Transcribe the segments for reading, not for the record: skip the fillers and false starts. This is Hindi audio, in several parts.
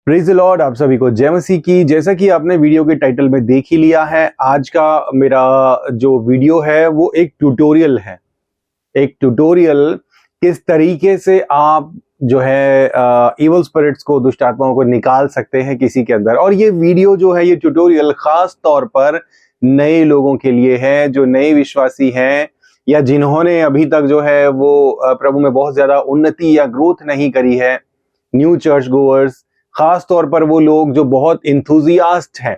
Praise the Lord. आप सभी को जय मसीह की। जैसा कि आपने वीडियो के टाइटल में देख ही लिया है, आज का मेरा जो वीडियो है वो एक ट्यूटोरियल है। एक ट्यूटोरियल किस तरीके से आप जो है इवल स्पिरिट्स को, दुष्ट आत्माओं को निकाल सकते हैं किसी के अंदर। और ये वीडियो जो है, ये ट्यूटोरियल खास तौर पर नए लोगों के लिए है, जो नए विश्वासी हैं या जिन्होंने अभी तक जो है वो प्रभु में बहुत ज्यादा उन्नति या ग्रोथ नहीं करी है। न्यू चर्च गोअर्स, खास तौर पर वो लोग जो बहुत इंथुजियास्ट हैं,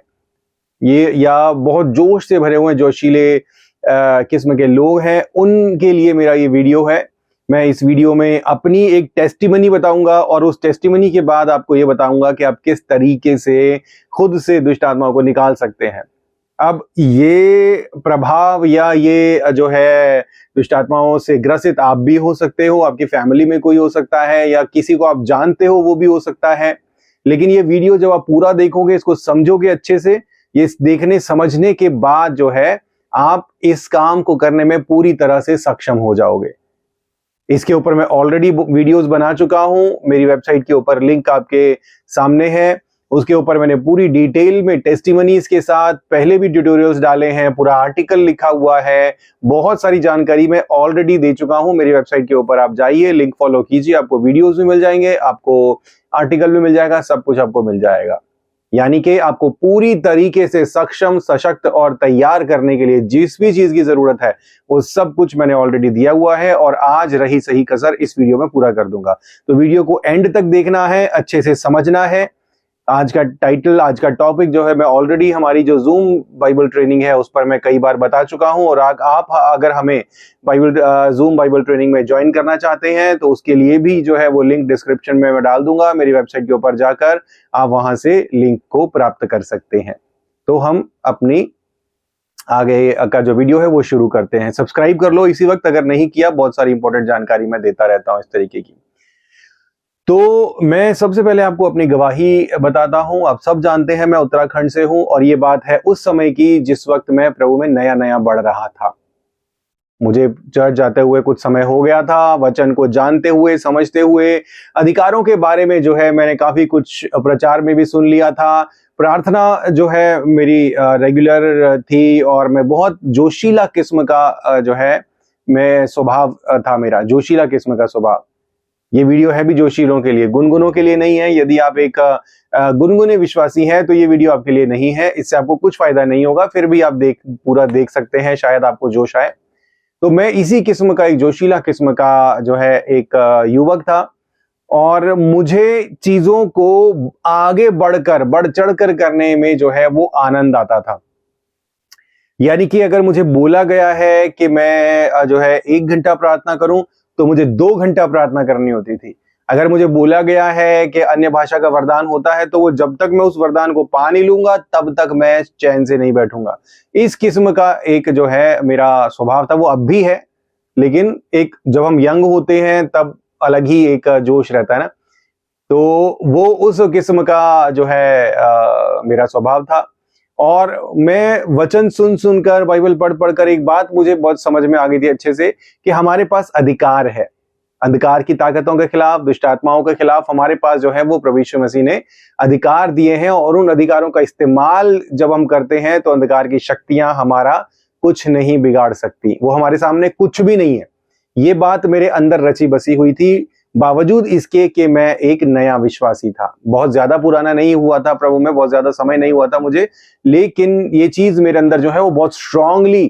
ये या बहुत जोश से भरे हुए जोशीले किस्म के लोग हैं, उनके लिए मेरा ये वीडियो है। मैं इस वीडियो में अपनी एक टेस्टिमनी बताऊंगा और उस टेस्टिमनी के बाद आपको ये बताऊंगा कि आप किस तरीके से खुद से दुष्ट आत्माओं को निकाल सकते हैं। अब ये प्रभाव या ये जो है दुष्ट आत्माओं से ग्रसित आप भी हो सकते हो, आपकी फैमिली में कोई हो सकता है, या किसी को आप जानते हो वो भी हो सकता है। लेकिन ये वीडियो जब आप पूरा देखोगे, इसको समझोगे अच्छे से, ये देखने समझने के बाद जो है आप इस काम को करने में पूरी तरह से सक्षम हो जाओगे। इसके ऊपर मैं ऑलरेडी वीडियोस बना चुका हूं, मेरी वेबसाइट के ऊपर लिंक आपके सामने है। उसके ऊपर मैंने पूरी डिटेल में टेस्टिमनीज के साथ पहले भी ट्यूटोरियल्स डाले हैं, पूरा आर्टिकल लिखा हुआ है, बहुत सारी जानकारी मैं ऑलरेडी दे चुका हूं। मेरी वेबसाइट के ऊपर आप जाइए, लिंक फॉलो कीजिए, आपको वीडियोस भी मिल जाएंगे, आपको आर्टिकल भी मिल जाएगा, सब कुछ आपको मिल जाएगा। यानी कि आपको पूरी तरीके से सक्षम, सशक्त और तैयार करने के लिए जिस भी चीज की जरूरत है वो सब कुछ मैंने ऑलरेडी दिया हुआ है, और आज रही सही कसर इस वीडियो में पूरा कर दूंगा। तो वीडियो को एंड तक देखना है, अच्छे से समझना है। आज का टाइटल, आज का टॉपिक जो है, मैं ऑलरेडी हमारी जो जूम बाइबल ट्रेनिंग है उस पर मैं कई बार बता चुका हूं। और आप अगर हमें जूम बाइबल ट्रेनिंग में ज्वाइन करना चाहते हैं तो उसके लिए भी जो है वो लिंक डिस्क्रिप्शन में मैं डाल दूंगा। मेरी वेबसाइट के ऊपर जाकर आप वहां से लिंक को प्राप्त कर सकते हैं। तो हम अपनी आगे का जो वीडियो है वो शुरू करते हैं। सब्सक्राइब कर लो इसी वक्त अगर नहीं किया, बहुत सारी इंपॉर्टेंट जानकारी मैं देता रहता हूं इस तरीके की। तो मैं सबसे पहले आपको अपनी गवाही बताता हूं। आप सब जानते हैं मैं उत्तराखंड से हूं, और ये बात है उस समय की जिस वक्त मैं प्रभु में नया नया बढ़ रहा था। मुझे चर्च जाते हुए कुछ समय हो गया था, वचन को जानते हुए, समझते हुए, अधिकारों के बारे में जो है मैंने काफी कुछ प्रचार में भी सुन लिया था। प्रार्थना जो है मेरी रेगुलर थी, और मैं बहुत जोशीला किस्म का जो है मैं स्वभाव था, मेरा जोशीला किस्म का स्वभाव। ये वीडियो है भी जोशीलों के लिए, गुनगुनों के लिए नहीं है। यदि आप एक गुनगुने विश्वासी हैं तो ये वीडियो आपके लिए नहीं है, इससे आपको कुछ फायदा नहीं होगा। फिर भी आप पूरा देख सकते हैं, शायद आपको जोश आए। तो मैं इसी किस्म का, एक जोशीला किस्म का जो है एक युवक था, और मुझे चीजों को आगे बढ़ चढ़कर करने में जो है वो आनंद आता था। यानी कि अगर मुझे बोला गया है कि मैं जो है 1 घंटा प्रार्थना करूं तो मुझे 2 घंटा प्रार्थना करनी होती थी। अगर मुझे बोला गया है कि अन्य भाषा का वरदान होता है तो वो जब तक मैं उस वरदान को पा नहीं लूंगा तब तक मैं चैन से नहीं बैठूंगा। इस किस्म का एक जो है मेरा स्वभाव था, वो अब भी है, लेकिन एक जब हम यंग होते हैं तब अलग ही एक जोश रहता है ना। तो वो उस किस्म का जो है मेरा स्वभाव था। और मैं वचन सुन सुनकर, बाइबल पढ़ पढ़कर एक बात मुझे बहुत समझ में आ गई थी अच्छे से, कि हमारे पास अधिकार है। अंधकार की ताकतों के खिलाफ, दुष्ट आत्माओं के खिलाफ हमारे पास जो है वो प्रभु यीशु मसीह ने अधिकार दिए हैं, और उन अधिकारों का इस्तेमाल जब हम करते हैं तो अंधकार की शक्तियां हमारा कुछ नहीं बिगाड़ सकती। वो हमारे सामने कुछ भी नहीं है। ये बात मेरे अंदर रची बसी हुई थी, बावजूद इसके कि मैं एक नया विश्वासी था। बहुत ज्यादा पुराना नहीं हुआ था प्रभु में, बहुत ज्यादा समय नहीं हुआ था मुझे, लेकिन ये चीज मेरे अंदर जो है वो बहुत स्ट्रांगली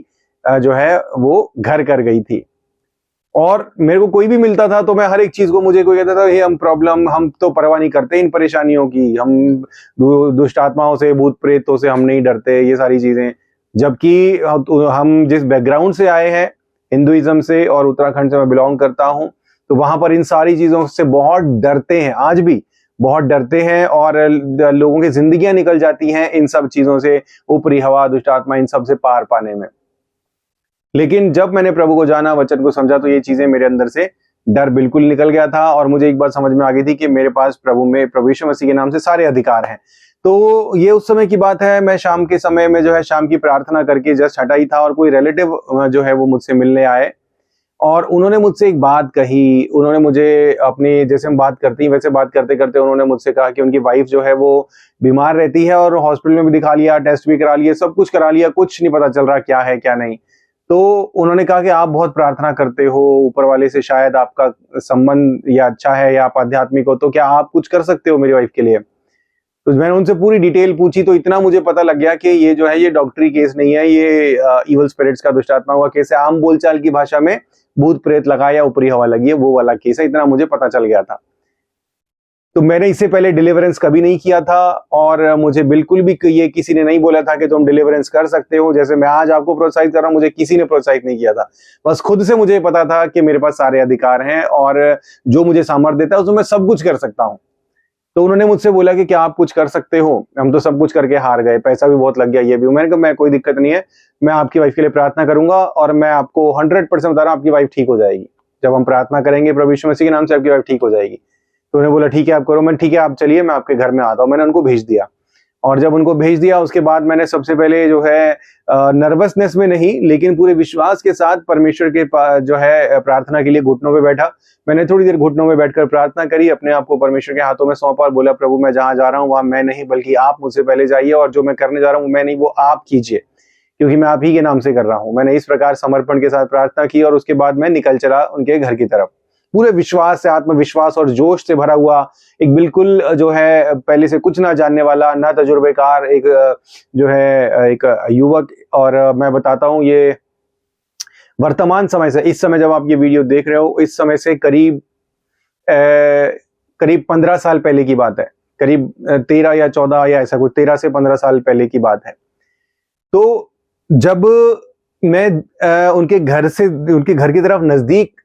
जो है वो घर कर गई थी। और मेरे को कोई भी मिलता था तो मैं हर एक चीज को, मुझे कोई कहता था ये हम तो परवाह नहीं करते इन परेशानियों की, हम दुष्ट आत्माओं से, भूत प्रेतों से हम नहीं डरते, ये सारी चीजें। जबकि हम जिस बैकग्राउंड से आए हैं, हिंदुइज्म से, और उत्तराखंड से मैं बिलोंग करता हूं, तो वहां पर इन सारी चीजों से बहुत डरते हैं, आज भी बहुत डरते हैं, और लोगों की जिंदगियां निकल जाती हैं इन सब चीजों से, ऊपरी हवा, दुष्ट आत्मा, इन सब से पार पाने में। लेकिन जब मैंने प्रभु को जाना, वचन को समझा, तो ये चीजें मेरे अंदर से डर बिल्कुल निकल गया था, और मुझे एक बात समझ में आ गई थी कि मेरे पास प्रभु यीशु मसीह के नाम से सारे अधिकार हैं। तो ये उस समय की बात है, मैं शाम के समय में जो है शाम की प्रार्थना करके जस्ट हटा ही था, और कोई रिलेटिव जो है वो मुझसे मिलने आए, और उन्होंने मुझसे एक बात कही, उन्होंने मुझे अपनी, जैसे हम बात करते हैं वैसे बात करते करते उन्होंने मुझसे कहा कि उनकी वाइफ जो है वो बीमार रहती है और हॉस्पिटल में भी दिखा लिया, टेस्ट भी करा लिया, सब कुछ करा लिया, कुछ नहीं पता चल रहा क्या है क्या नहीं। तो उन्होंने कहा कि आप बहुत प्रार्थना करते हो ऊपर वाले से, शायद आपका संबंध या अच्छा है या आप आध्यात्मिक हो, तो क्या आप कुछ कर सकते हो मेरी वाइफ के लिए? तो मैंने उनसे पूरी डिटेल पूछी, तो इतना मुझे पता लग गया कि ये जो है ये डॉक्टरी केस नहीं है, ये इवल स्पिरिट्स का, दुष्टात्मा हुआ केस है। आम बोलचाल की भाषा में भूत प्रेत लगा या ऊपरी हवा लगी है, वो वाला केस है। इतना मुझे पता चल गया था। तो मैंने इससे पहले डिलीवरेंस कभी नहीं किया था और मुझे बिल्कुल भी ये किसी ने नहीं बोला था कि तुम डिलीवरेंस कर सकते हो। जैसे मैं आज आपको प्रोत्साहित कर रहा हूं, मुझे किसी ने प्रोत्साहित नहीं किया था। बस खुद से मुझे पता था कि मेरे पास सारे अधिकार हैं और जो मुझे सामर्थ्य देता है उसमें मैं सब कुछ कर सकता हूं। तो उन्होंने मुझसे बोला कि क्या आप कुछ कर सकते हो? हम तो सब कुछ करके हार गए, पैसा भी बहुत लग गया, ये भी। मैंने कहा मैं, कोई दिक्कत नहीं है, मैं आपकी वाइफ के लिए प्रार्थना करूंगा और मैं आपको 100% बता रहा हूं आपकी वाइफ ठीक हो जाएगी। जब हम प्रार्थना करेंगे प्रभु यीशु मसीह के नाम से, आपकी वाइफ ठीक हो जाएगी। तो उन्होंने बोला ठीक है आप करो। मैंने ठीक है आप चलिए, मैं आपके घर में आता हूँ। मैंने उनको भेज दिया और जब उनको भेज दिया उसके बाद मैंने सबसे पहले जो है नर्वसनेस में नहीं लेकिन पूरे विश्वास के साथ परमेश्वर के जो है प्रार्थना के लिए घुटनों पे बैठा। मैंने थोड़ी देर घुटनों में बैठकर प्रार्थना करी, अपने आप को परमेश्वर के हाथों में सौंपा और बोला प्रभु मैं जहां जा रहा हूँ वहां मैं नहीं बल्कि आप मुझसे पहले जाइए और जो मैं करने जा रहा हूँ मैं नहीं, वो आप कीजिए क्योंकि मैं आप ही के नाम से कर रहा हूँ। मैंने इस प्रकार समर्पण के साथ प्रार्थना की और उसके बाद मैं निकल चला उनके घर की तरफ, पूरे विश्वास से, आत्मविश्वास और जोश से भरा हुआ। एक बिल्कुल जो है पहले से कुछ ना जानने वाला, ना तजुर्बेकार एक जो है एक युवक। और मैं बताता हूँ ये वर्तमान समय से, इस समय जब आप ये वीडियो देख रहे हो, इस समय से करीब 15 साल पहले की बात है, करीब 13 या 14 या ऐसा कुछ, 13 से 15 साल पहले की बात है। तो जब मैं उनके घर की तरफ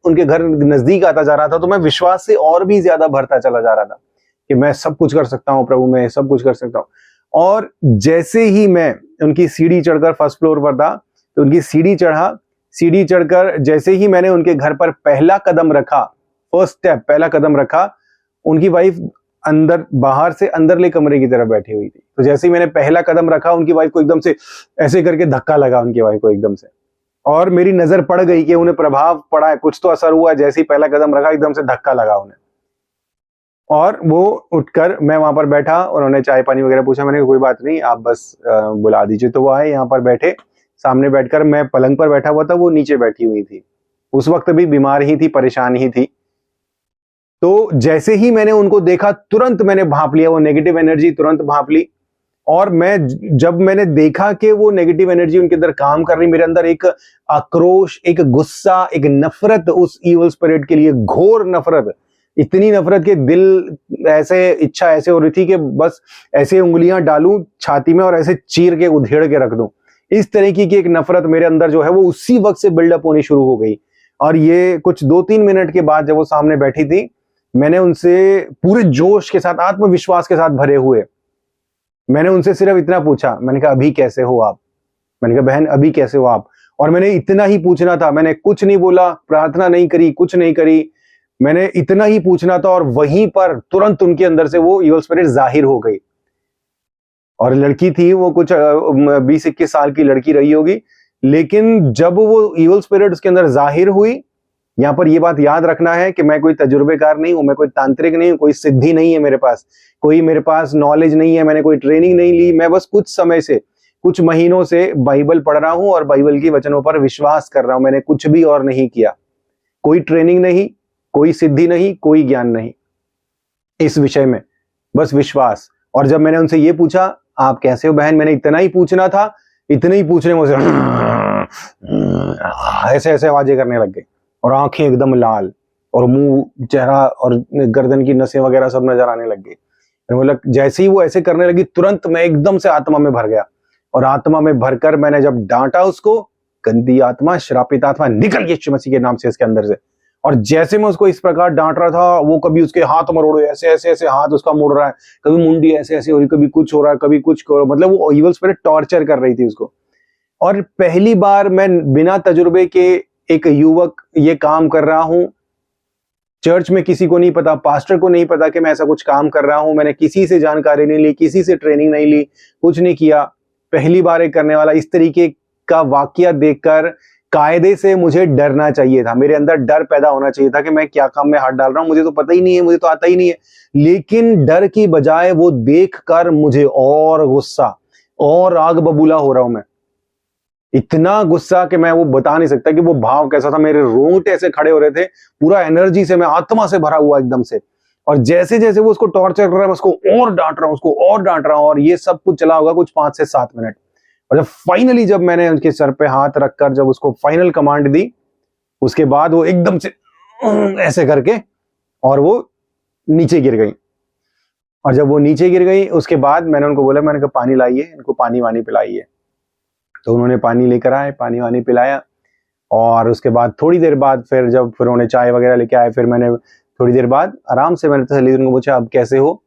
उनके घर नजदीक आता जा रहा था तो मैं विश्वास से और भी ज्यादा भरता चला जा रहा था कि मैं सब कुछ कर सकता हूँ प्रभु, मैं सब कुछ कर सकता हूँ। और जैसे ही मैं उनकी सीढ़ी चढ़कर, फर्स्ट फ्लोर पर था तो उनकी सीढ़ी चढ़ा, सीढ़ी चढ़कर जैसे ही मैंने उनके घर पर पहला कदम रखा, फर्स्ट स्टेप, पहला कदम रखा, उनकी वाइफ अंदर, बाहर से अंदरले कमरे की तरफ बैठी हुई थी। तो जैसे ही मैंने पहला कदम रखा उनकी वाइफ को एकदम से ऐसे करके धक्का लगा, उनकी वाइफ को एकदम से, और मेरी नजर पड़ गई कि उन्हें प्रभाव पड़ा है, कुछ तो असर हुआ। जैसे ही पहला कदम रखा एकदम से धक्का लगा उन्हें और वो उठकर, मैं वहां पर बैठा, उन्होंने चाय पानी वगैरह पूछा, मैंने कहा कोई बात नहीं आप बस बुला दीजिए। तो वो आए, यहाँ पर बैठे, सामने बैठकर, मैं पलंग पर बैठा हुआ था, वो नीचे बैठी हुई थी, उस वक्त भी बीमार ही थी, परेशान ही थी। तो जैसे ही मैंने उनको देखा तुरंत मैंने भांप लिया वो नेगेटिव एनर्जी, तुरंत भांप ली। और जब मैंने देखा कि वो नेगेटिव एनर्जी उनके अंदर काम कर रही, मेरे अंदर एक आक्रोश, एक गुस्सा, एक नफरत उस ईवल स्पिरिट के लिए, घोर नफरत, इतनी नफरत के दिल ऐसे, इच्छा ऐसे हो रही थी कि बस ऐसे उंगलियां डालूं छाती में और ऐसे चीर के उधेड़ के रख दूं। इस तरीके की एक नफरत मेरे अंदर जो है वो उसी वक्त से बिल्डअप होनी शुरू हो गई। और ये कुछ 2-3 मिनट के बाद जब वो सामने बैठी थी, मैंने उनसे पूरे जोश के साथ, आत्मविश्वास के साथ भरे हुए, मैंने उनसे सिर्फ इतना पूछा, मैंने कहा अभी कैसे हो आप? मैंने कहा बहन अभी कैसे हो आप? और मैंने इतना ही पूछना था, मैंने कुछ नहीं बोला, प्रार्थना नहीं करी, कुछ नहीं करी, मैंने इतना ही पूछना था। और वहीं पर तुरंत उनके अंदर से वो ईवल स्पिरिट जाहिर हो गई। और लड़की थी वो, कुछ 20-21 साल की लड़की रही होगी, लेकिन जब वो ईवल स्पिरिट उसके अंदर जाहिर हुई, यहाँ पर ये बात याद रखना है कि मैं कोई तजुर्बेकार नहीं हूं, मैं कोई तांत्रिक नहीं हूं, कोई सिद्धि नहीं है मेरे पास, कोई मेरे पास नॉलेज नहीं है, मैंने कोई ट्रेनिंग नहीं ली। मैं बस कुछ समय से, कुछ महीनों से बाइबल पढ़ रहा हूं और बाइबल की वचनों पर विश्वास कर रहा हूं। मैंने कुछ भी और नहीं किया, कोई ट्रेनिंग नहीं, कोई सिद्धि नहीं, कोई ज्ञान नहीं इस विषय में, बस विश्वास। और जब मैंने उनसे ये पूछा आप कैसे हो बहन, मैंने इतना ही पूछना था, इतने ही पूछने में ऐसे ऐसे आवाजें करने लग गई और आंखें एकदम लाल और मुंह, चेहरा और गर्दन की नसें वगैरह सब नजर आने लग गई। मैंने बोला, जैसे ही वो ऐसे करने लगी तुरंत मैं एकदम से आत्मा में भर गया। और आत्मा में भरकर मैंने जब डांटा उसको, गंदी आत्मा, श्रापित आत्मा, निकल यीशु मसीह के नाम से इसके अंदर से। और जैसे मैं उसको इस प्रकार डांट रहा था, वो कभी उसके हाथ मरोड़े, ऐसे ऐसे ऐसे हाथ उसका मुड़ रहा है, कभी मुंडी ऐसे ऐसे हो रही, कभी कुछ हो रहा है, कभी कुछ हो रहा है, मतलब वो ईवल स्पिरिट टॉर्चर कर रही थी उसको। और पहली बार मैं बिना तजुर्बे के एक युवक ये काम कर रहा हूं, चर्च में किसी को नहीं पता, पास्टर को नहीं पता कि मैं ऐसा कुछ काम कर रहा हूं, मैंने किसी से जानकारी नहीं ली, किसी से ट्रेनिंग नहीं ली, कुछ नहीं किया, पहली बार एक करने वाला, इस तरीके का वाकया देखकर कायदे से मुझे डरना चाहिए था, मेरे अंदर डर पैदा होना चाहिए था कि मैं क्या काम में हाथ डाल रहा हूं, मुझे तो पता ही नहीं है, मुझे तो आता ही नहीं है। लेकिन डर की बजाय वो देखकर मुझे और गुस्सा और आग बबूला हो रहा हूं मैं, इतना गुस्सा कि मैं वो बता नहीं सकता कि वो भाव कैसा था। मेरे रोंगटे ऐसे खड़े हो रहे थे, पूरा एनर्जी से, मैं आत्मा से भरा हुआ एकदम से। और जैसे जैसे वो उसको टॉर्चर कर रहा है, मैं उसको और डांट रहा हूं, उसको और डांट रहा हूं, और ये सब कुछ चला होगा कुछ 5 से 7 मिनट। और जब फाइनली जब मैंने उनके सर पे हाथ रखकर जब उसको फाइनल कमांड दी, उसके बाद वो एकदम से ऐसे करके और वो नीचे गिर गई। और जब वो नीचे गिर गई उसके बाद मैंने उनको बोला, मैंने कहा पानी लाइए, इनको पानी वानी पिलाइए। तो उन्होंने पानी लेकर आए, पानी वानी पिलाया। और उसके बाद थोड़ी देर बाद फिर उन्होंने चाय वगैरह लेके आए, फिर मैंने थोड़ी देर बाद आराम से मैंने तसल्ली उनको पूछा, अब कैसे हो?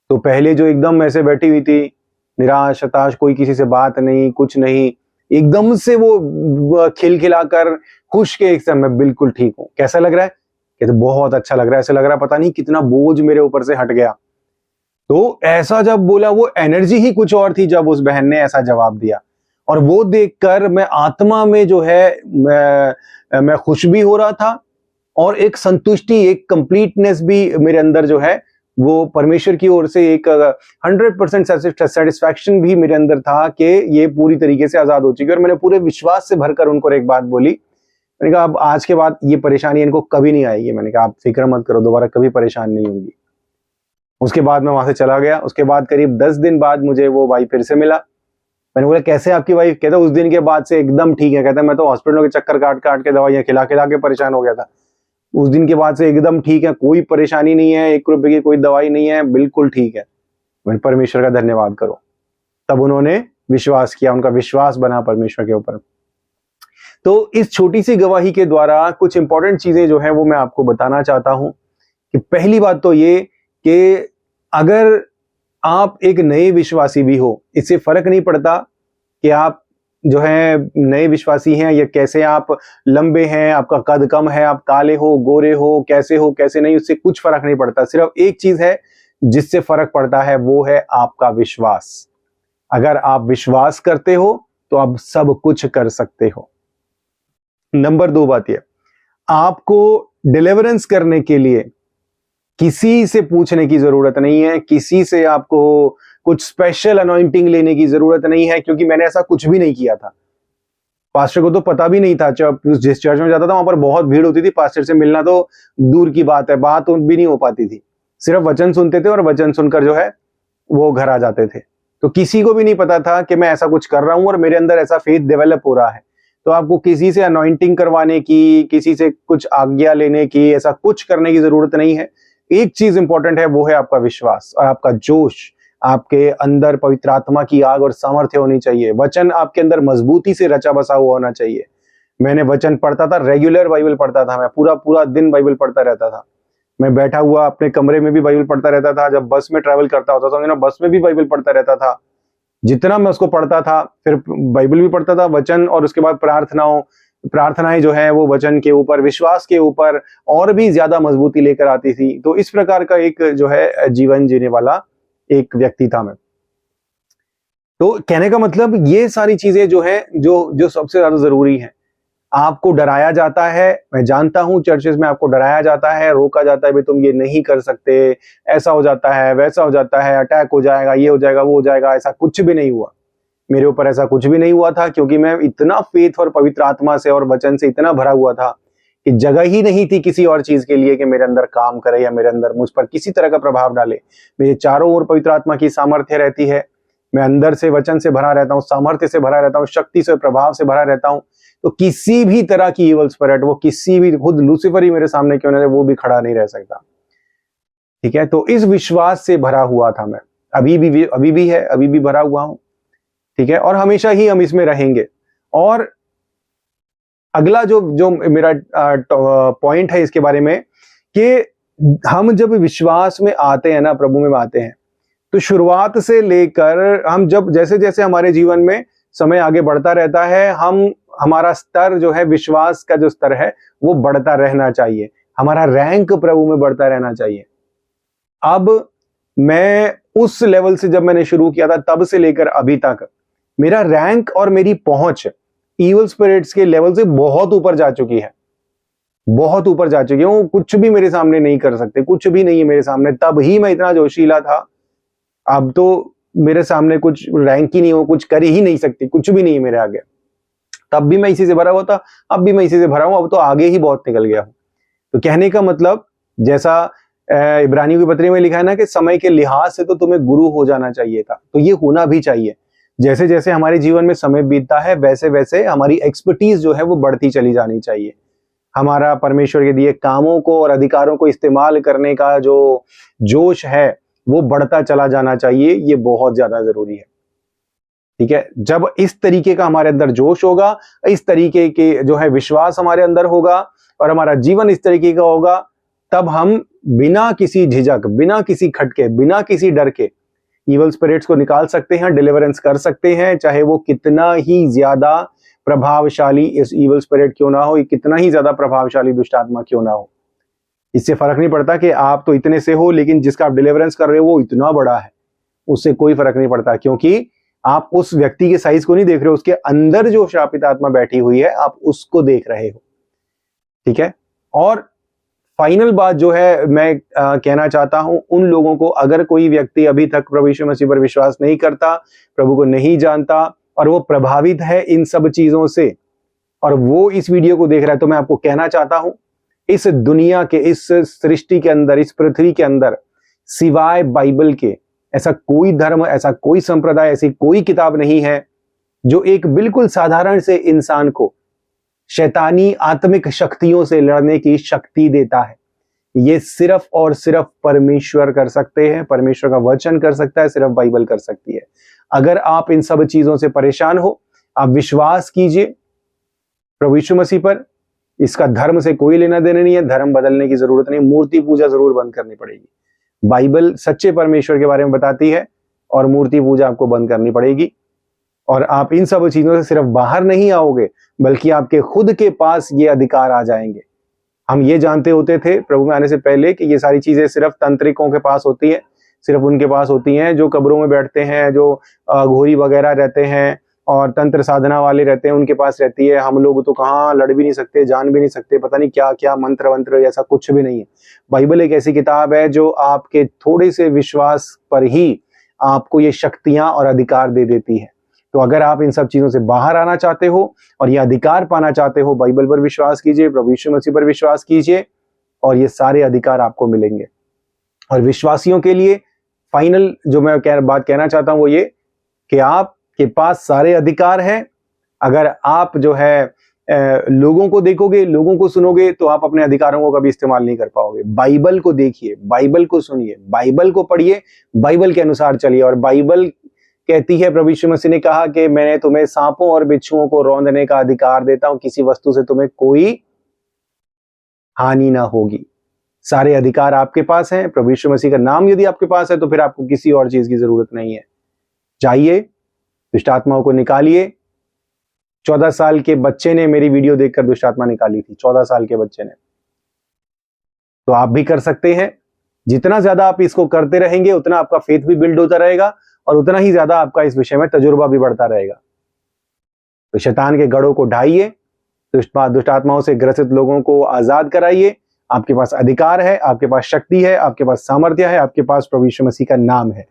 तो पहले जो एकदम ऐसे बैठी हुई थी, निराश हताश, कोई किसी से बात नहीं, कुछ नहीं, एकदम से वो खिलखिलाकर खुश के एक समय, मैं बिल्कुल ठीक हूँ। कैसा लग रहा है? कहते बहुत अच्छा लग रहा है, ऐसा लग रहा है पता नहीं कितना बोझ मेरे ऊपर से हट गया। तो ऐसा जब बोला, वो एनर्जी ही कुछ और थी जब उस बहन ने ऐसा जवाब दिया। और वो देखकर मैं आत्मा में जो है मैं खुश भी हो रहा था, और एक संतुष्टि, एक कंप्लीटनेस भी मेरे अंदर जो है वो परमेश्वर की ओर से एक 100% सेटिस्फैक्शन भी मेरे अंदर था कि ये पूरी तरीके से आजाद हो चुकी है। और मैंने पूरे विश्वास से भरकर उनको एक बात बोली, मैंने कहा अब आज के बाद ये परेशानी इनको कभी नहीं आएगी। मैंने कहा आप फिक्र मत करो, दोबारा कभी परेशान नहीं होंगी। उसके बाद मैं वहां से चला गया। उसके बाद करीब 10 दिन बाद मुझे वो भाई फिर से मिला। मैंने बोला कैसे आपकी वाइफ? कहता उस दिन के बाद से एकदम ठीक है। कहता मैं तो हॉस्पिटलों के चक्कर काट काट के दवाइयां खिला खिला के परेशान हो गया था, उस दिन के बाद से एकदम ठीक है, कोई परेशानी नहीं है, 1 रुपए की कोई दवाई नहीं है, बिल्कुल ठीक है। मैंने परमेश्वर का धन्यवाद करो। तब उन्होंने विश्वास किया, उनका विश्वास बना परमेश्वर के ऊपर। तो इस छोटी सी गवाही के द्वारा कुछ इंपॉर्टेंट चीजें जो है वो मैं आपको बताना चाहता हूं कि पहली बात तो ये कि अगर आप एक नए विश्वासी भी हो, इससे फर्क नहीं पड़ता कि आप जो है नए विश्वासी हैं या कैसे आप लंबे हैं, आपका कद कम है, आप काले हो, गोरे हो, कैसे नहीं, उससे कुछ फर्क नहीं पड़ता। सिर्फ एक चीज है जिससे फर्क पड़ता है, वो है आपका विश्वास। अगर आप विश्वास करते हो तो आप सब कुछ कर सकते हो। नंबर 2 बात यह, आपको डिलीवरेंस करने के लिए किसी से पूछने की जरूरत नहीं है, किसी से आपको कुछ स्पेशल अनॉइंटिंग लेने की जरूरत नहीं है, क्योंकि मैंने ऐसा कुछ भी नहीं किया था। पास्टर को तो पता भी नहीं था। जिस चर्च में जाता था वहां पर बहुत भीड़ होती थी, पास्टर से मिलना तो दूर की बात है, बात भी नहीं हो पाती थी। सिर्फ वचन सुनते थे और वचन सुनकर जो है वो घर आ जाते थे। तो किसी को भी नहीं पता था कि मैं ऐसा कुछ कर रहा हूं और मेरे अंदर ऐसा फेथ डेवलप हो रहा है। तो आपको किसी से अनॉइंटिंग करवाने की, किसी से कुछ आज्ञा लेने की, ऐसा कुछ करने की जरूरत नहीं है। एक चीज इंपॉर्टेंट है, वो है आपका विश्वास और आपका जोश। आपके अंदर पवित्र आत्मा की आग और सामर्थ्य होनी चाहिए। वचन आपके अंदर मजबूती से रचा बसा हुआ होना चाहिए। मैंने वचन पढ़ता था, रेगुलर बाइबल पढ़ता था, मैं पूरा पूरा दिन बाइबल पढ़ता रहता था। मैं बैठा हुआ अपने कमरे में भी बाइबल पढ़ता रहता था, जब बस में ट्रैवल करता होता था बस में भी बाइबल पढ़ता रहता था। जितना मैं उसको पढ़ता था, फिर बाइबल भी पढ़ता था, वचन, और उसके बाद प्रार्थनाएं जो है वो वचन के ऊपर, विश्वास के ऊपर और भी ज्यादा मजबूती लेकर आती थी। तो इस प्रकार का एक जो है जीवन जीने वाला एक व्यक्ति था मैं। तो कहने का मतलब ये सारी चीजें जो है जो सबसे ज्यादा जरूरी है। आपको डराया जाता है, मैं जानता हूं चर्चेस में आपको डराया जाता है, रोका जाता है, भाई तुम ये नहीं कर सकते, ऐसा हो जाता है, वैसा हो जाता है, अटैक हो जाएगा, ये हो जाएगा, वो हो जाएगा। ऐसा कुछ भी नहीं हुआ मेरे ऊपर, ऐसा कुछ भी नहीं हुआ था, क्योंकि मैं इतना फेथ और पवित्र आत्मा से और वचन से इतना भरा हुआ था कि जगह ही नहीं थी किसी और चीज के लिए कि मेरे अंदर काम करे या मेरे अंदर मुझ पर किसी तरह का प्रभाव डाले। मेरे चारों ओर पवित्र आत्मा की सामर्थ्य रहती है, मैं अंदर से वचन से भरा रहता हूँ, सामर्थ्य से भरा रहता हूँ, शक्ति से, प्रभाव से भरा रहता हूँ। तो किसी भी तरह की इवल स्पिरिट, वो किसी भी, खुद लूसीफर ही मेरे सामने क्यों ना रहे, वो भी खड़ा नहीं रह सकता। ठीक है, तो इस विश्वास से भरा हुआ था मैं, अभी भी भरा हुआ हूं। ठीक है, और हमेशा ही हम इसमें रहेंगे। और अगला जो मेरा पॉइंट है इसके बारे में, कि हम जब विश्वास में आते हैं ना, प्रभु में आते हैं, तो शुरुआत से लेकर हम जब जैसे जैसे हमारे जीवन में समय आगे बढ़ता रहता है, हमारा स्तर जो है, विश्वास का जो स्तर है वो बढ़ता रहना चाहिए, हमारा रैंक प्रभु में बढ़ता रहना चाहिए। अब मैं उस लेवल से जब मैंने शुरू किया था तब से लेकर अभी तक मेरा रैंक और मेरी पहुंच ईवल स्पिरिट्स के लेवल से बहुत ऊपर जा चुकी है, बहुत ऊपर जा चुकी है। वो कुछ भी मेरे सामने नहीं कर सकते, कुछ भी नहीं है मेरे सामने। तब ही मैं इतना जोशीला था, अब तो मेरे सामने कुछ रैंक ही नहीं हो, कुछ कर ही नहीं सकती, कुछ भी नहीं मेरे आगे। तब भी मैं इसी से भरा हुआ था, अब भी मैं इसी से भरा हूं, अब तो आगे ही बहुत निकल गया हूं। तो कहने का मतलब, जैसा इब्रानियों की पत्री में लिखा है ना कि समय के लिहाज से तो तुम्हें गुरु हो जाना चाहिए था, तो ये होना भी चाहिए। जैसे जैसे हमारे जीवन में समय बीतता है वैसे वैसे हमारी एक्सपर्टीज जो है वो बढ़ती चली जानी चाहिए। हमारा परमेश्वर के दिए कामों को और अधिकारों को इस्तेमाल करने का जो जोश है वो बढ़ता चला जाना चाहिए, ये बहुत ज्यादा जरूरी है। ठीक है, जब इस तरीके का हमारे अंदर जोश होगा, इस तरीके के जो है विश्वास हमारे अंदर होगा और हमारा जीवन इस तरीके का होगा, तब हम बिना किसी झिझक, बिना किसी खटके, बिना किसी डर के ईवल स्पिरिट्स को निकाल सकते हैं, डिलीवरेंस कर सकते हैं। चाहे वो कितना ही ज्यादा प्रभावशाली इस ईवल स्पिरिट क्यों ना हो, कितना ही ज्यादा प्रभावशाली दुष्ट आत्मा क्यों ना हो, इससे फर्क नहीं पड़ता कि आप तो इतने से हो, लेकिन जिसका आप डिलीवरेंस कर रहे हो वो इतना बड़ा है, उससे कोई फर्क नहीं पड़ता, क्योंकि आप उस व्यक्ति के साइज को नहीं देख रहे हो, उसके अंदर जो श्रापित आत्मा बैठी हुई है आप उसको देख रहे हो। ठीक है, और फाइनल बात जो है मैं कहना चाहता हूं उन लोगों को, अगर कोई व्यक्ति अभी तक प्रभु यीशु मसीह पर विश्वास नहीं करता, प्रभु को नहीं जानता और वो प्रभावित है इन सब चीजों से, और वो इस वीडियो को देख रहा है, तो मैं आपको कहना चाहता हूं, इस दुनिया के, इस सृष्टि के अंदर, इस पृथ्वी के अंदर सिवाय बाइबल के ऐसा कोई धर्म, ऐसा कोई संप्रदाय, ऐसी कोई किताब नहीं है जो एक बिल्कुल साधारण से इंसान को शैतानी आत्मिक शक्तियों से लड़ने की शक्ति देता है। ये सिर्फ और सिर्फ परमेश्वर कर सकते हैं, परमेश्वर का वचन कर सकता है, सिर्फ बाइबल कर सकती है। अगर आप इन सब चीजों से परेशान हो, आप विश्वास कीजिए प्रभु यीशु मसीह पर। इसका धर्म से कोई लेना देना नहीं है, धर्म बदलने की जरूरत नहीं, मूर्ति पूजा जरूर बंद करनी पड़ेगी। बाइबल सच्चे परमेश्वर के बारे में बताती है और मूर्ति पूजा आपको बंद करनी पड़ेगी। और आप इन सब चीजों से सिर्फ बाहर नहीं आओगे, बल्कि आपके खुद के पास ये अधिकार आ जाएंगे। हम ये जानते होते थे प्रभु में आने से पहले कि ये सारी चीजें सिर्फ तंत्रिकों के पास होती है, सिर्फ उनके पास होती हैं जो कब्रों में बैठते हैं, जो घोरी वगैरह रहते हैं और तंत्र साधना वाले रहते हैं, उनके पास रहती है। हम लोग तो कहाँ लड़ भी नहीं सकते, जान भी नहीं सकते, पता नहीं क्या क्या मंत्र वंत्र, ऐसा कुछ भी नहीं है। बाइबल एक ऐसी किताब है जो आपके थोड़े से विश्वास पर ही आपको ये शक्तियां और अधिकार दे देती है। तो अगर आप इन सब चीजों से बाहर आना चाहते हो और ये अधिकार पाना चाहते हो, बाइबल पर विश्वास कीजिए, प्रभु यीशु मसीह पर विश्वास कीजिए और ये सारे अधिकार आपको मिलेंगे। और विश्वासियों के लिए फाइनल जो मैं बात कहना चाहता हूं वो ये कि आपके पास सारे अधिकार हैं। अगर आप जो है लोगों को देखोगे, लोगों को सुनोगे, तो आप अपने अधिकारों को कभी इस्तेमाल नहीं कर पाओगे। बाइबल को देखिए, बाइबल को सुनिए, बाइबल को पढ़िए, बाइबल के अनुसार चलिए। और बाइबल कहती है, प्रभु यीशु मसीह ने कहा कि मैंने तुम्हें सांपों और बिच्छुओं को रौंदने का अधिकार देता हूं, किसी वस्तु से तुम्हें कोई हानि ना होगी। सारे अधिकार आपके पास हैं। प्रभु यीशु मसीह का नाम यदि आपके पास है तो फिर आपको किसी और चीज की जरूरत नहीं है। जाइए, दुष्ट आत्माओं को निकालिए। 14 साल के बच्चे ने मेरी वीडियो देखकर दुष्ट आत्मा निकाली थी, 14 साल के बच्चे ने। तो आप भी कर सकते हैं। जितना ज्यादा आप इसको करते रहेंगे उतना आपका फेथ भी बिल्ड होता रहेगा और उतना ही ज्यादा आपका इस विषय में तजुर्बा भी बढ़ता रहेगा। तो शैतान के गढ़ों को ढाइए, दुष्ट आत्माओं से ग्रसित लोगों को आजाद कराइए। आपके पास अधिकार है, आपके पास शक्ति है, आपके पास सामर्थ्य है, आपके पास प्रभु यीशु मसीह का नाम है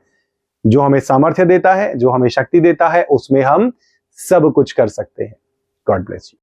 जो हमें सामर्थ्य देता है, जो हमें शक्ति देता है। उसमें हम सब कुछ कर सकते हैं। God bless you.